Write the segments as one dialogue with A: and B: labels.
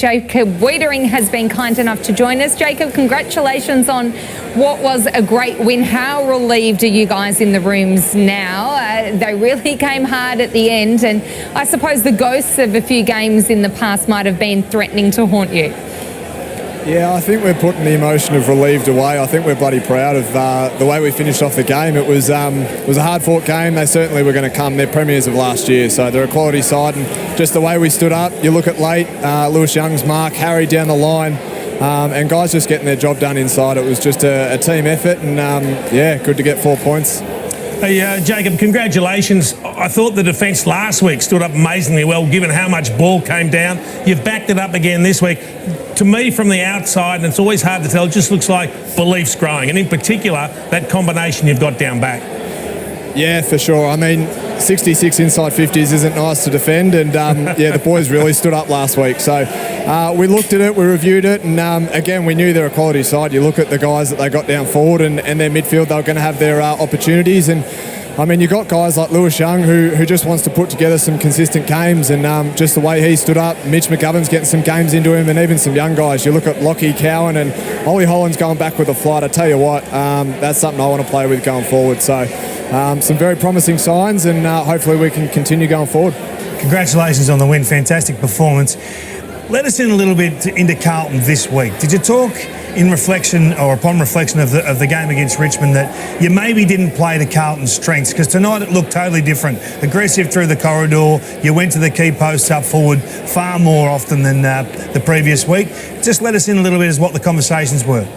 A: Jacob Weitering has been kind enough to join us. Jacob, congratulations on what was a great win. How relieved are you guys in the rooms now? They really came hard at the end, and I suppose the ghosts of a few games in the past might have been threatening to haunt you.
B: Yeah, I think we're putting the emotion of relieved away. I think we're bloody proud of the way we finished off the game. It was a hard-fought game. They certainly were going to come. They're premiers of last year, so they're a quality side. And just the way we stood up, you look at late, Lewis Young's mark, Harry down the line, and guys just getting their job done inside. It was just a team effort, and yeah, good to get 4 points.
C: Hey, Jacob, congratulations. I thought the defence last week stood up amazingly well, given how much ball came down. You've backed it up again this week. To me, from the outside, and it's always hard to tell, it just looks like belief's growing. And in particular, that combination you've got down back.
B: Yeah, for sure. I mean, 66 inside 50s isn't nice to defend, and yeah, the boys really stood up last week. So we looked at it, we reviewed it, and again, we knew they're a quality side. You look at the guys that they got down forward and their midfield, they were going to have their opportunities. And I mean, you got guys like Lewis Young who just wants to put together some consistent games, and just the way he stood up, Mitch McGovern's getting some games into him, and even some young guys. You look at Lockie Cowan and Ollie Holland's going back with a flight. I tell you what, that's something I want to play with going forward. So some very promising signs, and hopefully we can continue going forward.
C: Congratulations on the win. Fantastic performance. Let us in a little bit into Carlton this week. Did you talk in reflection or upon reflection of the game against Richmond that you maybe didn't play to Carlton's strengths? Because tonight it looked totally different. Aggressive through the corridor. You went to the key posts up forward far more often than the previous week. Just let us in a little bit as what the conversations were.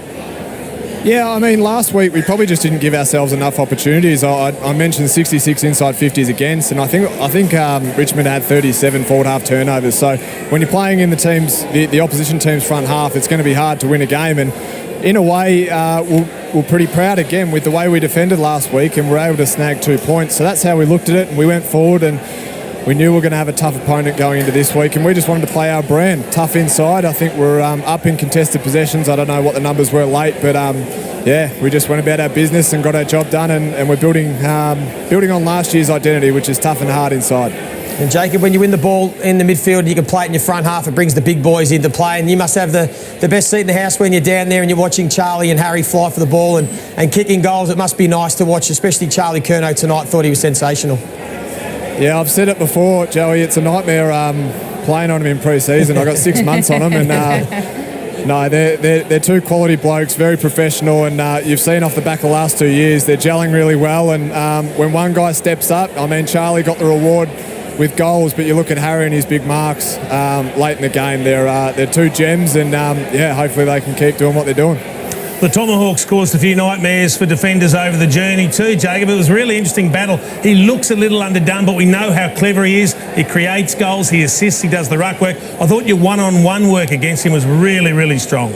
B: Yeah, I mean, last week we probably just didn't give ourselves enough opportunities. I mentioned 66 inside 50s against, and I think Richmond had 37 forward half turnovers. So when you're playing in the opposition team's front half, it's going to be hard to win a game. And in a way, we're pretty proud again with the way we defended last week, and we're able to snag 2 points. So that's how we looked at it, and we went forward, and we knew we were going to have a tough opponent going into this week, and we just wanted to play our brand. Tough inside. I think we're up in contested possessions. I don't know what the numbers were late, but yeah, we just went about our business and got our job done, and we're building on last year's identity, which is tough and hard inside.
D: And Jacob, when you win the ball in the midfield, you can play it in your front half. It brings the big boys into play, and you must have the best seat in the house when you're down there and you're watching Charlie and Harry fly for the ball and kicking goals. It must be nice to watch, especially Charlie Curnow tonight. Thought he was sensational.
B: Yeah, I've said it before, Joey. It's a nightmare playing on him in pre-season. I got 6 months on him, and no, they're two quality blokes, very professional, and you've seen off the back of the last 2 years, they're gelling really well. And when one guy steps up, I mean, Charlie got the reward with goals, but you look at Harry and his big marks late in the game. They're two gems, and yeah, hopefully they can keep doing what they're doing.
C: The Tomahawks caused a few nightmares for defenders over the journey too, Jacob. It was a really interesting battle. He looks a little underdone, but we know how clever he is. He creates goals, he assists, he does the ruck work. I thought your one-on-one work against him was really, really strong.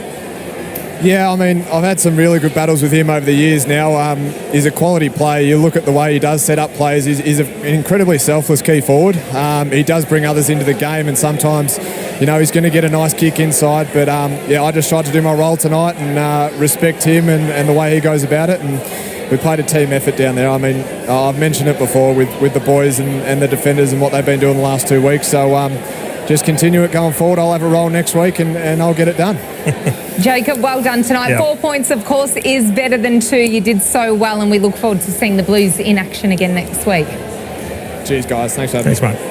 B: Yeah, I mean, I've had some really good battles with him over the years now. He's a quality player. You look at the way he does set up plays. He's an incredibly selfless key forward. He does bring others into the game, and sometimes, you know, he's going to get a nice kick inside. But, yeah, I just tried to do my role tonight and respect him and the way he goes about it. And we played a team effort down there. I mean, I've mentioned it before with the boys and the defenders and what they've been doing the last 2 weeks. So just continue it going forward. I'll have a role next week and I'll get it done.
A: Jacob, well done tonight.
C: Yeah.
A: 4 points, of course, is better than 2. You did so well, and we look forward to seeing the Blues in action again next week.
B: Cheers, guys. Thanks for having me.
C: Thanks, mate.